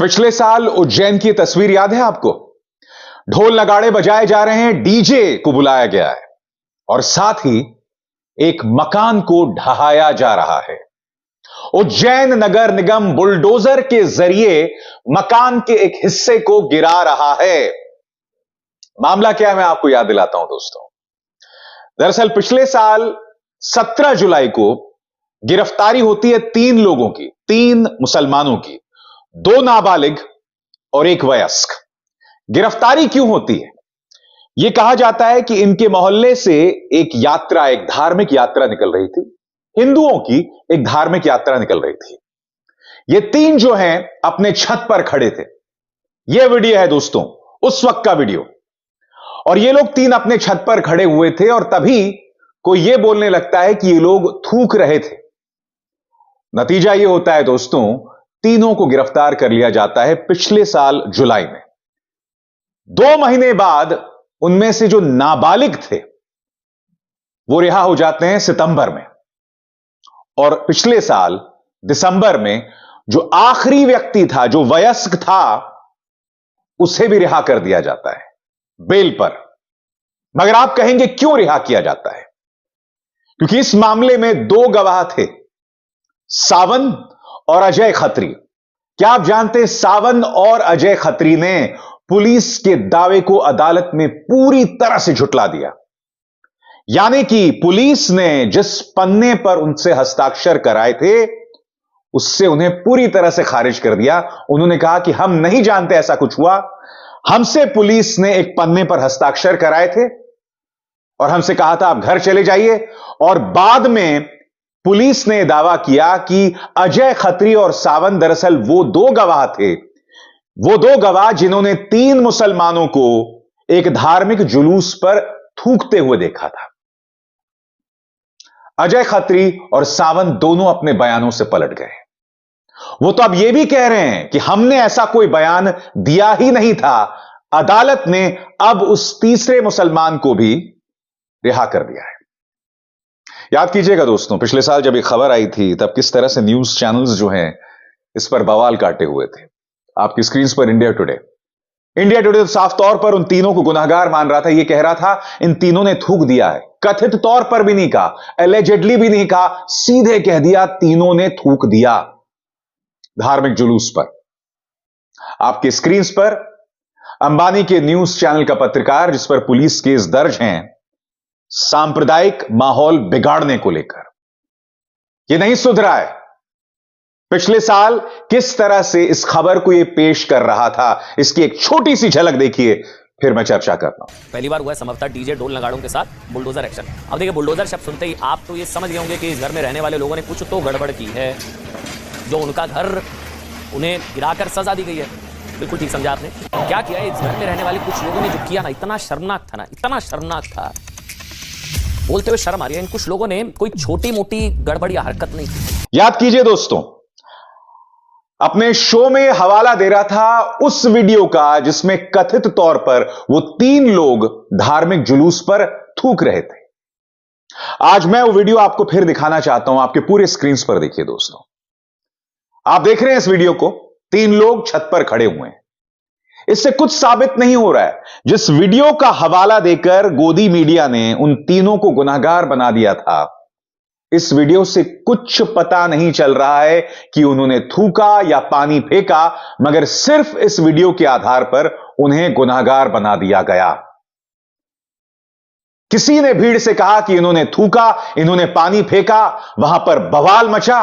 पिछले साल उज्जैन की तस्वीर याद है आपको? ढोल नगाड़े बजाए जा रहे हैं, डीजे को बुलाया गया है और साथ ही एक मकान को ढहाया जा रहा है। उज्जैन नगर निगम बुलडोजर के जरिए मकान के एक हिस्से को गिरा रहा है। मामला क्या है, मैं आपको याद दिलाता हूं दोस्तों। दरअसल पिछले साल 17 जुलाई को गिरफ्तारी होती है 3 लोगों की, 3 मुसलमानों की, 2 नाबालिग और 1 वयस्क। गिरफ्तारी क्यों होती है? यह कहा जाता है कि इनके मोहल्ले से एक यात्रा, एक धार्मिक यात्रा निकल रही थी। हिंदुओं की एक धार्मिक यात्रा निकल रही थी। ये 3 जो हैं अपने छत पर खड़े थे। यह वीडियो है दोस्तों, उस वक्त का वीडियो। और ये लोग 3 अपने छत पर खड़े हुए थे और तभी कोई यह बोलने लगता है कि ये लोग थूक रहे थे। नतीजा यह होता है दोस्तों, तीनों को गिरफ्तार कर लिया जाता है पिछले साल जुलाई में। 2 महीने बाद उनमें से जो नाबालिग थे वो रिहा हो जाते हैं सितंबर में। और पिछले साल दिसंबर में जो आखिरी व्यक्ति था, जो वयस्क था, उसे भी रिहा कर दिया जाता है बेल पर। मगर आप कहेंगे क्यों रिहा किया जाता है? क्योंकि इस मामले में 2 गवाह थे, सावन और अजय खत्री। क्या आप जानते हैं, सावन और अजय खत्री ने पुलिस के दावे को अदालत में पूरी तरह से झुटला दिया। यानी कि पुलिस ने जिस पन्ने पर उनसे हस्ताक्षर कराए थे, उससे उन्हें पूरी तरह से खारिज कर दिया। उन्होंने कहा कि हम नहीं जानते ऐसा कुछ हुआ, हमसे पुलिस ने एक पन्ने पर हस्ताक्षर कराए थे और हमसे कहा था आप घर चले जाइए। और बाद में पुलिस ने दावा किया कि अजय खत्री और सावन दरअसल वो 2 गवाह थे, वो 2 गवाह जिन्होंने 3 मुसलमानों को एक धार्मिक जुलूस पर थूकते हुए देखा था। अजय खत्री और सावन दोनों अपने बयानों से पलट गए। वो तो अब यह भी कह रहे हैं कि हमने ऐसा कोई बयान दिया ही नहीं था। अदालत ने अब उस तीसरे मुसलमान को भी रिहा कर दिया है। याद कीजिएगा दोस्तों, पिछले साल जब ये खबर आई थी तब किस तरह से न्यूज चैनल्स जो हैं इस पर बवाल काटे हुए थे। आपकी स्क्रीन पर इंडिया टुडे तो साफ तौर पर उन तीनों को गुनहगार मान रहा था। यह कह रहा था इन तीनों ने थूक दिया है। कथित तौर पर भी नहीं कहा, एलिजेडली भी नहीं कहा, सीधे कह दिया तीनों ने थूक दिया धार्मिक जुलूस पर। आपकी स्क्रीन पर अंबानी के न्यूज चैनल का पत्रकार, जिस पर पुलिस केस दर्ज हैं सांप्रदायिक माहौल बिगाड़ने को लेकर। यह नहीं सुधरा है। पिछले साल किस तरह से इस खबर को यह पेश कर रहा था, इसकी एक छोटी सी झलक देखिए, फिर मैं चर्चा करता हूं। पहली बार हुआ है संभवतः डीजे ढोल नगाड़ों के साथ बुलडोजर एक्शन। अब देखिए, बुलडोजर शब्द सुनते ही आप तो ये समझ गए होंगे कि इस घर में रहने वाले लोगों ने कुछ तो गड़बड़ की है, जो उनका घर उन्हें गिराकर सजा दी गई है। बिल्कुल ठीक समझा आपने। क्या किया है इस घर में रहने वाले कुछ लोगों ने, जो किया ना, इतना शर्मनाक था ना, इतना शर्मनाक था, बोलते हुए शर्म आ रही है। इन कुछ लोगों ने कोई छोटी मोटी गड़बड़ या हरकत नहीं की। याद कीजिए दोस्तों, अपने शो में हवाला दे रहा था उस वीडियो का जिसमें कथित तौर पर वो 3 लोग धार्मिक जुलूस पर थूक रहे थे। आज मैं वो वीडियो आपको फिर दिखाना चाहता हूं। आपके पूरे स्क्रीन पर देखिए दोस्तों, आप देख रहे हैं इस वीडियो को। 3 लोग छत पर खड़े हुए हैं। इससे कुछ साबित नहीं हो रहा है। जिस वीडियो का हवाला देकर गोदी मीडिया ने उन तीनों को गुनहगार बना दिया था, इस वीडियो से कुछ पता नहीं चल रहा है कि उन्होंने थूका या पानी फेंका, मगर सिर्फ इस वीडियो के आधार पर उन्हें गुनहगार बना दिया गया। किसी ने भीड़ से कहा कि इन्होंने थूका, इन्होंने पानी फेंका, वहां पर बवाल मचा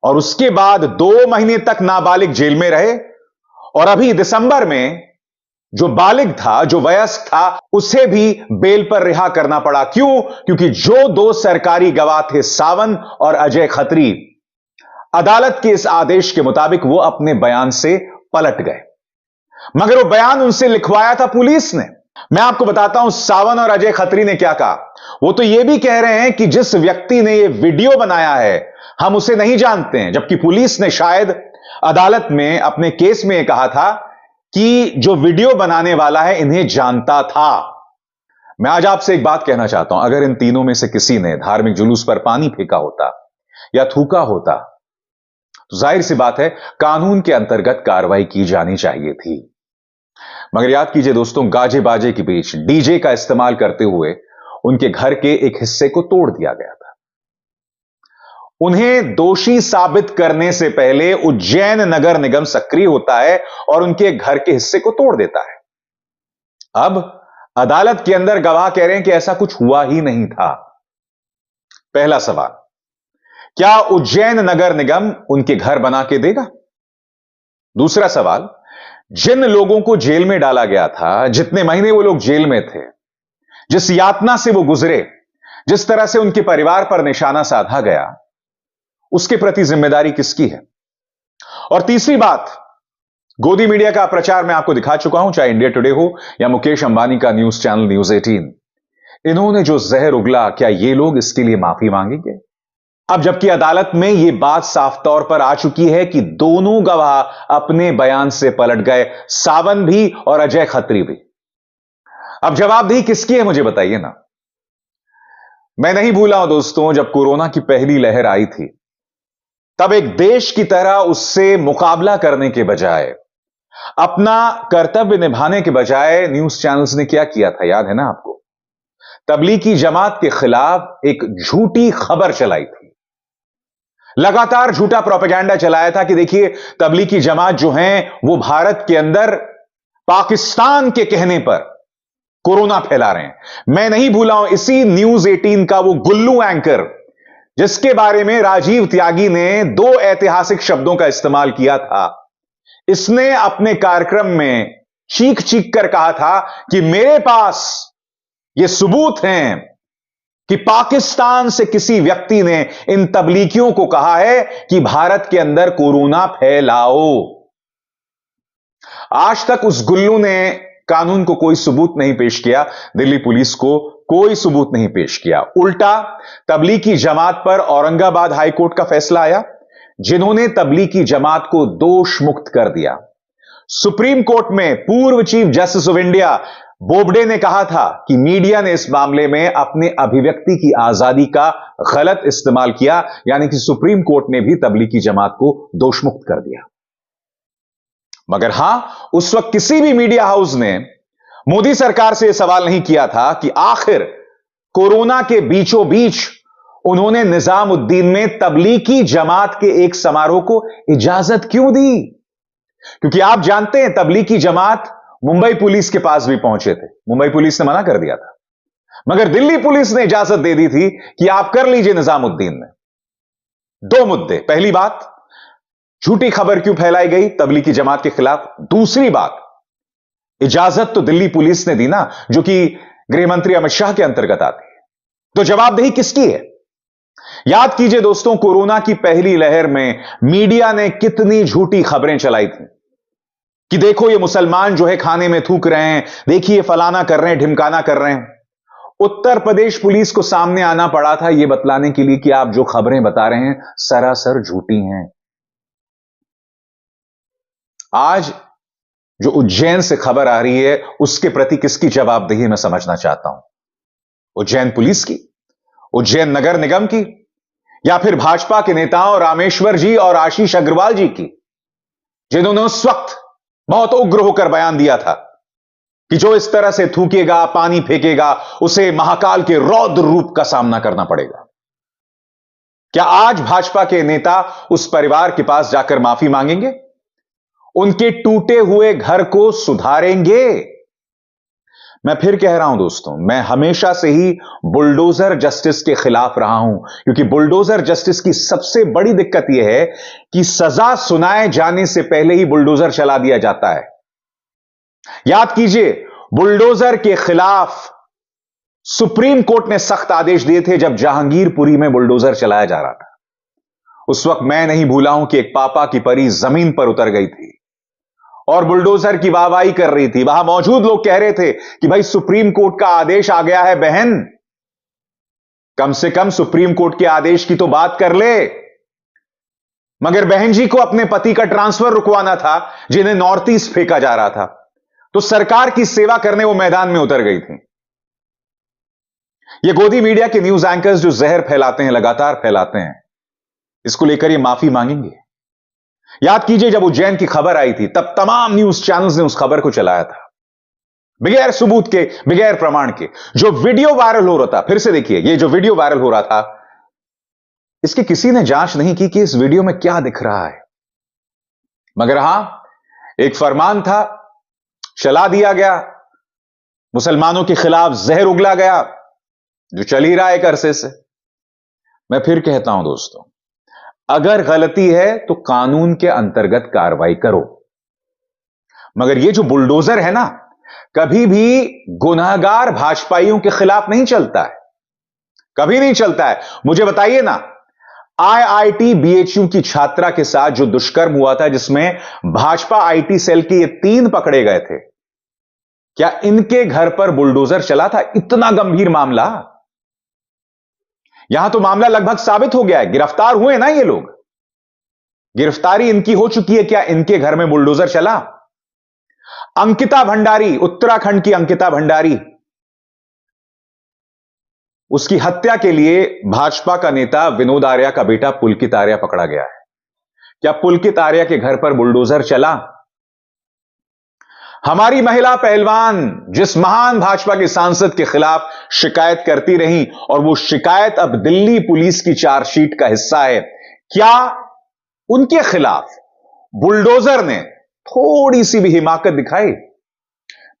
और उसके बाद 2 महीने तक नाबालिग जेल में रहे। और अभी दिसंबर में जो बालिग था, जो वयस्क था, उसे भी बेल पर रिहा करना पड़ा। क्यों? क्योंकि जो 2 सरकारी गवाह थे, सावन और अजय खत्री, अदालत के इस आदेश के मुताबिक वो अपने बयान से पलट गए। मगर वो बयान उनसे लिखवाया था पुलिस ने। मैं आपको बताता हूं सावन और अजय खत्री ने क्या कहा। वो तो ये भी कह रहे हैं कि जिस व्यक्ति ने ये वीडियो बनाया है हम उसे नहीं जानते हैं, जबकि पुलिस ने शायद अदालत में अपने केस में यह कहा था कि जो वीडियो बनाने वाला है इन्हें जानता था। मैं आज आपसे एक बात कहना चाहता हूं, अगर इन तीनों में से किसी ने धार्मिक जुलूस पर पानी फेंका होता या थूका होता तो जाहिर सी बात है कानून के अंतर्गत कार्रवाई की जानी चाहिए थी। मगर याद कीजिए दोस्तों, गाजे बाजे के बीच डीजे का इस्तेमाल करते हुए उनके घर के एक हिस्से को तोड़ दिया गया था। उन्हें दोषी साबित करने से पहले उज्जैन नगर निगम सक्रिय होता है और उनके घर के हिस्से को तोड़ देता है। अब अदालत के अंदर गवाह कह रहे हैं कि ऐसा कुछ हुआ ही नहीं था। पहला सवाल, क्या उज्जैन नगर निगम उनके घर बना के देगा? दूसरा सवाल, जिन लोगों को जेल में डाला गया था, जितने महीने वो लोग जेल में थे, जिस यातना से वो गुजरे, जिस तरह से उनके परिवार पर निशाना साधा गया, उसके प्रति जिम्मेदारी किसकी है? और तीसरी बात, गोदी मीडिया का प्रचार मैं आपको दिखा चुका हूं, चाहे इंडिया टुडे हो या मुकेश अंबानी का न्यूज चैनल न्यूज 18। इन्होंने जो जहर उगला, क्या ये लोग इसके लिए माफी मांगेंगे? अब जबकि अदालत में यह बात साफ तौर पर आ चुकी है कि दोनों गवाह अपने बयान से पलट गए, सावन भी और अजय खत्री भी। अब जवाबदेही किसकी है मुझे बताइए ना। मैं नहीं भूला हूं दोस्तों, जब कोरोना की पहली लहर आई थी, तब एक देश की तरह उससे मुकाबला करने के बजाय, अपना कर्तव्य निभाने के बजाय न्यूज चैनल्स ने क्या किया था, याद है ना आपको? तबलीगी जमात के खिलाफ एक झूठी खबर चलाई थी, लगातार झूठा प्रोपेगेंडा चलाया था कि देखिए तबलीगी जमात जो हैं वो भारत के अंदर पाकिस्तान के कहने पर कोरोना फैला रहे हैं। मैं नहीं भूला हूं इसी न्यूज 18 का वो गुल्लू एंकर, जिसके बारे में राजीव त्यागी ने 2 ऐतिहासिक शब्दों का इस्तेमाल किया था। इसने अपने कार्यक्रम में चीख चीख कर कहा था कि मेरे पास ये सबूत हैं कि पाकिस्तान से किसी व्यक्ति ने इन तबलीगियों को कहा है कि भारत के अंदर कोरोना फैलाओ। आज तक उस गुल्लू ने कानून को कोई सबूत नहीं पेश किया, दिल्ली पुलिस को कोई सबूत नहीं पेश किया। उल्टा तबलीगी जमात पर औरंगाबाद हाईकोर्ट का फैसला आया, जिन्होंने तबलीगी जमात को दोष मुक्त कर दिया। सुप्रीम कोर्ट में पूर्व chief justice of India Bobde ने कहा था कि मीडिया ने इस मामले में अपने अभिव्यक्ति की आजादी का गलत इस्तेमाल किया, यानी कि सुप्रीम कोर्ट ने भी तबलीगी जमात को दोषमुक्त कर दिया। मगर हां, उस वक्त किसी भी मीडिया हाउस ने मोदी सरकार से यह सवाल नहीं किया था कि आखिर कोरोना के बीचों बीच उन्होंने निजामुद्दीन में तबलीगी जमात के एक समारोह को इजाजत क्यों दी। क्योंकि आप जानते हैं तबलीगी जमात मुंबई पुलिस के पास भी पहुंचे थे, मुंबई पुलिस ने मना कर दिया था, मगर दिल्ली पुलिस ने इजाजत दे दी थी कि आप कर लीजिए निजामुद्दीन में। 2 मुद्दे, पहली बात झूठी खबर क्यों फैलाई गई तबलीगी जमात के खिलाफ, दूसरी बात इजाजत तो दिल्ली पुलिस ने दी ना, जो कि गृह मंत्री अमित शाह के अंतर्गत आती है। तो जवाबदेही किसकी है? याद कीजिए दोस्तों, कोरोना की पहली लहर में मीडिया ने कितनी झूठी खबरें चलाई थी कि देखो ये मुसलमान जो है खाने में थूक रहे हैं, देखिए फलाना कर रहे हैं, ढिमकाना कर रहे हैं। उत्तर प्रदेश पुलिस को सामने आना पड़ा था यह बतलाने के लिए कि आप जो खबरें बता रहे हैं सरासर झूठी हैं। आज जो उज्जैन से खबर आ रही है उसके प्रति किसकी जवाबदेही मैं समझना चाहता हूं। उज्जैन पुलिस की, उज्जैन नगर निगम की, या फिर भाजपा के नेताओं रामेश्वर जी और आशीष अग्रवाल जी की, जिन्होंने उस वक्त बहुत उग्र होकर बयान दिया था कि जो इस तरह से थूकेगा, पानी फेंकेगा, उसे महाकाल के रौद्र रूप का सामना करना पड़ेगा। क्या आज भाजपा के नेता उस परिवार के पास जाकर माफी मांगेंगे? उनके टूटे हुए घर को सुधारेंगे? मैं फिर कह रहा हूं दोस्तों, मैं हमेशा से ही बुलडोजर जस्टिस के खिलाफ रहा हूं, क्योंकि बुलडोजर जस्टिस की सबसे बड़ी दिक्कत यह है कि सजा सुनाए जाने से पहले ही बुलडोजर चला दिया जाता है। याद कीजिए, बुलडोजर के खिलाफ सुप्रीम कोर्ट ने सख्त आदेश दिए थे जब जहांगीरपुरी में बुलडोजर चलाया जा रहा था। उस वक्त मैं नहीं भूला हूं कि एक पापा की परी जमीन पर उतर गई थी और बुलडोजर की वाहवाही कर रही थी। वहां मौजूद लोग कह रहे थे कि भाई सुप्रीम कोर्ट का आदेश आ गया है बहन, कम से कम सुप्रीम कोर्ट के आदेश की तो बात कर ले। मगर बहन जी को अपने पति का ट्रांसफर रुकवाना था, जिन्हें नॉर्थ ईस्ट फेंका जा रहा था, तो सरकार की सेवा करने वो मैदान में उतर गई थी। ये गोदी मीडिया के न्यूज एंकर्स जो जहर फैलाते हैं, लगातार फैलाते हैं, इसको लेकर ये माफी मांगेंगे? याद कीजिए जब उज्जैन की खबर आई थी तब तमाम न्यूज चैनल्स ने उस खबर को चलाया था, बगैर सबूत के, बगैर प्रमाण के। जो वीडियो वायरल हो रहा था, फिर से देखिए, ये जो वीडियो वायरल हो रहा था, इसकी किसी ने जांच नहीं की कि इस वीडियो में क्या दिख रहा है। मगर हां, एक फरमान था, चला दिया गया, मुसलमानों के खिलाफ जहर उगला गया, जो चल ही रहा है एक अरसे से। मैं फिर कहता हूं दोस्तों, अगर गलती है तो कानून के अंतर्गत कार्रवाई करो, मगर ये जो बुलडोजर है ना, कभी भी गुनहगार भाजपाइयों के खिलाफ नहीं चलता है, कभी नहीं चलता है। मुझे बताइए ना, आईआईटी बीएचयू की छात्रा के साथ जो दुष्कर्म हुआ था, जिसमें भाजपा आईटी सेल के ये 3 पकड़े गए थे, क्या इनके घर पर बुलडोजर चला था? इतना गंभीर मामला, यहां तो मामला लगभग साबित हो गया है, गिरफ्तार हुए ना ये लोग, गिरफ्तारी इनकी हो चुकी है। क्या इनके घर में बुलडोजर चला? अंकिता भंडारी, उत्तराखंड की अंकिता भंडारी, उसकी हत्या के लिए भाजपा का नेता विनोद आर्या का बेटा पुलकित आर्या पकड़ा गया है। क्या पुलकित आर्या के घर पर बुलडोजर चला? हमारी महिला पहलवान जिस महान भाजपा के सांसद के खिलाफ शिकायत करती रही, और वो शिकायत अब दिल्ली पुलिस की चार्जशीट का हिस्सा है, क्या उनके खिलाफ बुलडोजर ने थोड़ी सी भी हिमाकत दिखाई?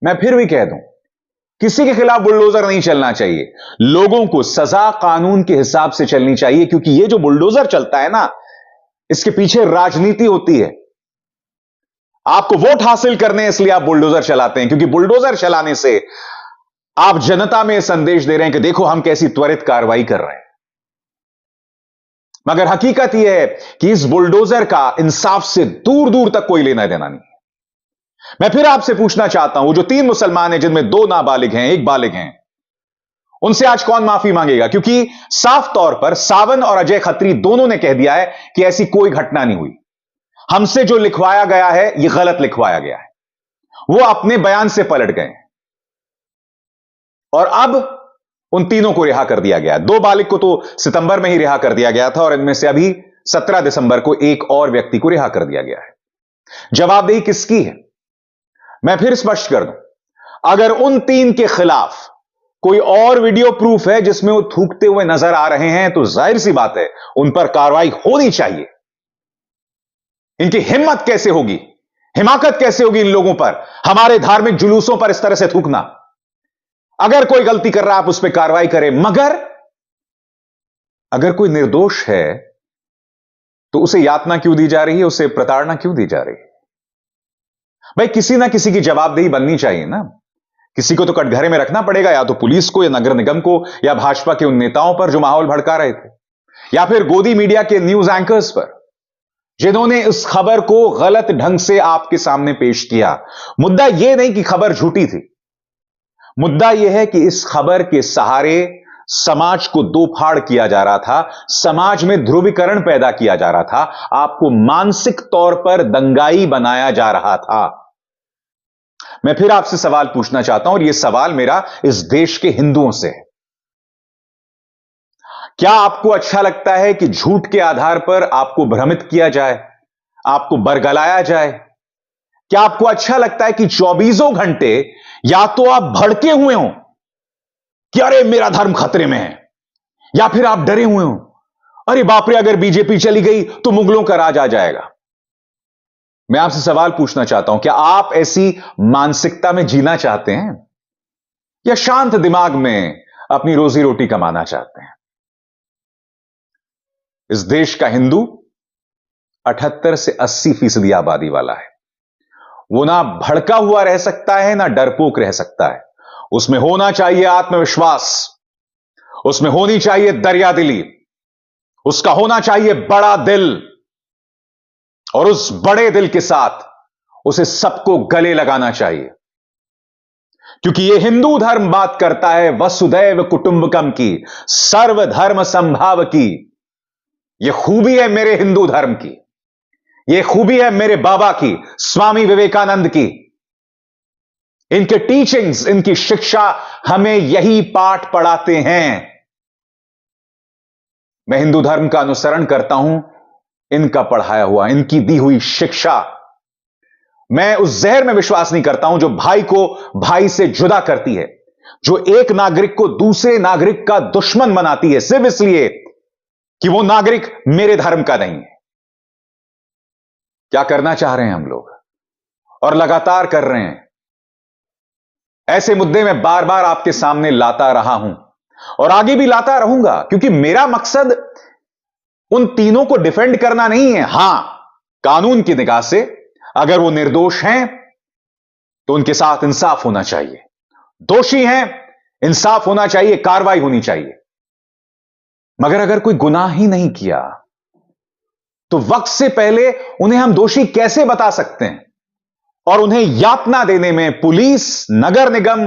मैं फिर भी कह दूं, किसी के खिलाफ बुलडोजर नहीं चलना चाहिए, लोगों को सजा कानून के हिसाब से चलनी चाहिए, क्योंकि ये जो बुलडोजर चलता है ना, इसके पीछे राजनीति होती है। आपको वोट हासिल करने इसलिए आप बुलडोजर चलाते हैं, क्योंकि बुलडोजर चलाने से आप जनता में संदेश दे रहे हैं कि देखो हम कैसी त्वरित कार्रवाई कर रहे हैं। मगर हकीकत यह है कि इस बुलडोजर का इंसाफ से दूर दूर तक कोई लेना देना नहीं है। मैं फिर आपसे पूछना चाहता हूं, वो जो 3 मुसलमान हैं जिनमें 2 नाबालिग हैं, 1 बालिग हैं, उनसे आज कौन माफी मांगेगा? क्योंकि साफ तौर पर सावन और अजय खत्री दोनों ने कह दिया है कि ऐसी कोई घटना नहीं हुई, हमसे जो लिखवाया गया है यह गलत लिखवाया गया है। वो अपने बयान से पलट गए और अब उन तीनों को रिहा कर दिया गया। 2 बालिग को तो सितंबर में ही रिहा कर दिया गया था, और इनमें से अभी 17 दिसंबर को एक और व्यक्ति को रिहा कर दिया गया है। जवाबदेही किसकी है? मैं फिर स्पष्ट कर दूं, अगर उन 3 के खिलाफ कोई और वीडियो प्रूफ है जिसमें वो थूकते हुए नजर आ रहे हैं, तो जाहिर सी बात है उन पर कार्रवाई होनी चाहिए। इनकी हिम्मत कैसे होगी, हिमाकत कैसे होगी इन लोगों पर, हमारे धार्मिक जुलूसों पर इस तरह से थूकना? अगर कोई गलती कर रहा है आप उस पर कार्रवाई करें, मगर अगर कोई निर्दोष है तो उसे यातना क्यों दी जा रही है, उसे प्रताड़ना क्यों दी जा रही है? भाई किसी ना किसी की जवाबदेही बननी चाहिए ना, किसी को तो कटघरे में रखना पड़ेगा, या तो पुलिस को, या नगर निगम को, या भाजपा के उन नेताओं पर जो माहौल भड़का रहे थे, या फिर गोदी मीडिया के न्यूज एंकर्स पर जिन्होंने इस खबर को गलत ढंग से आपके सामने पेश किया। मुद्दा यह नहीं कि खबर झूठी थी, मुद्दा यह है कि इस खबर के सहारे समाज को दो फाड़ किया जा रहा था, समाज में ध्रुवीकरण पैदा किया जा रहा था, आपको मानसिक तौर पर दंगाई बनाया जा रहा था। मैं फिर आपसे सवाल पूछना चाहता हूं, और यह सवाल मेरा इस देश के हिंदुओं से है। क्या आपको अच्छा लगता है कि झूठ के आधार पर आपको भ्रमित किया जाए, आपको बरगलाया जाए? क्या आपको अच्छा लगता है कि 24 घंटे या तो आप भड़के हुए हो कि अरे मेरा धर्म खतरे में है, या फिर आप डरे हुए हो, अरे बाप रे अगर बीजेपी चली गई तो मुगलों का राज आ जाएगा? मैं आपसे सवाल पूछना चाहता हूं, क्या आप ऐसी मानसिकता में जीना चाहते हैं, या शांत दिमाग में अपनी रोजी रोटी कमाना चाहते हैं? इस देश का हिंदू 78 से 80% आबादी वाला है। वो ना भड़का हुआ रह सकता है, ना डरपोक रह सकता है। उसमें होना चाहिए आत्मविश्वास, उसमें होनी चाहिए दरियादिली, उसका होना चाहिए बड़ा दिल, और उस बड़े दिल के साथ उसे सबको गले लगाना चाहिए, क्योंकि यह हिंदू धर्म बात करता है वसुधैव कुटुंबकम की, सर्वधर्म संभाव की। यह खूबी है मेरे हिंदू धर्म की, यह खूबी है मेरे बाबा की, स्वामी विवेकानंद की। इनके टीचिंग्स, इनकी शिक्षा हमें यही पाठ पढ़ाते हैं। मैं हिंदू धर्म का अनुसरण करता हूं, इनका पढ़ाया हुआ, इनकी दी हुई शिक्षा। मैं उस जहर में विश्वास नहीं करता हूं जो भाई को भाई से जुदा करती है, जो एक नागरिक को दूसरे नागरिक का दुश्मन बनाती है सिर्फ इसलिए कि वो नागरिक मेरे धर्म का नहीं है। क्या करना चाह रहे हैं हम लोग, और लगातार कर रहे हैं। ऐसे मुद्दे में बार बार आपके सामने लाता रहा हूं और आगे भी लाता रहूंगा, क्योंकि मेरा मकसद उन तीनों को डिफेंड करना नहीं है। हां, कानून की निगाह से अगर वो निर्दोष हैं तो उनके साथ इंसाफ होना चाहिए, दोषी हैं इंसाफ होना चाहिए, कार्रवाई होनी चाहिए। मगर अगर कोई गुनाह ही नहीं किया तो वक्त से पहले उन्हें हम दोषी कैसे बता सकते हैं? और उन्हें यातना देने में पुलिस, नगर निगम,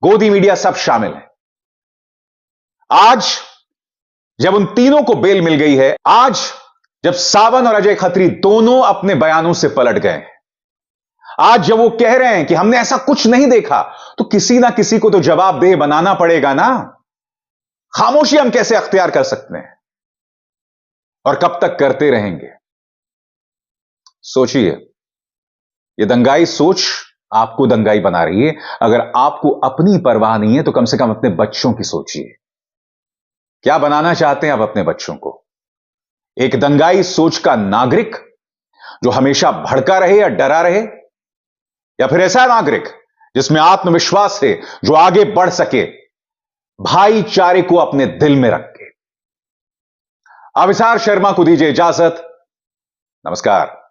गोदी मीडिया सब शामिल हैं। आज जब उन तीनों को बेल मिल गई है, आज जब सावन और अजय खत्री दोनों अपने बयानों से पलट गए हैं, आज जब वो कह रहे हैं कि हमने ऐसा कुछ नहीं देखा, तो किसी ना किसी को तो जवाबदेह बनाना पड़ेगा ना। खामोशी हम कैसे अख्तियार कर सकते हैं और कब तक करते रहेंगे? सोचिए, ये दंगाई सोच आपको दंगाई बना रही है। अगर आपको अपनी परवाह नहीं है तो कम से कम अपने बच्चों की सोचिए। क्या बनाना चाहते हैं आप अपने बच्चों को? एक दंगाई सोच का नागरिक जो हमेशा भड़का रहे या डरा रहे, या फिर ऐसा नागरिक जिसमें आत्मविश्वास है, जो आगे बढ़ सके, भाईचारे को अपने दिल में रख के? अविसार शर्मा को दीजिए इजाजत। नमस्कार।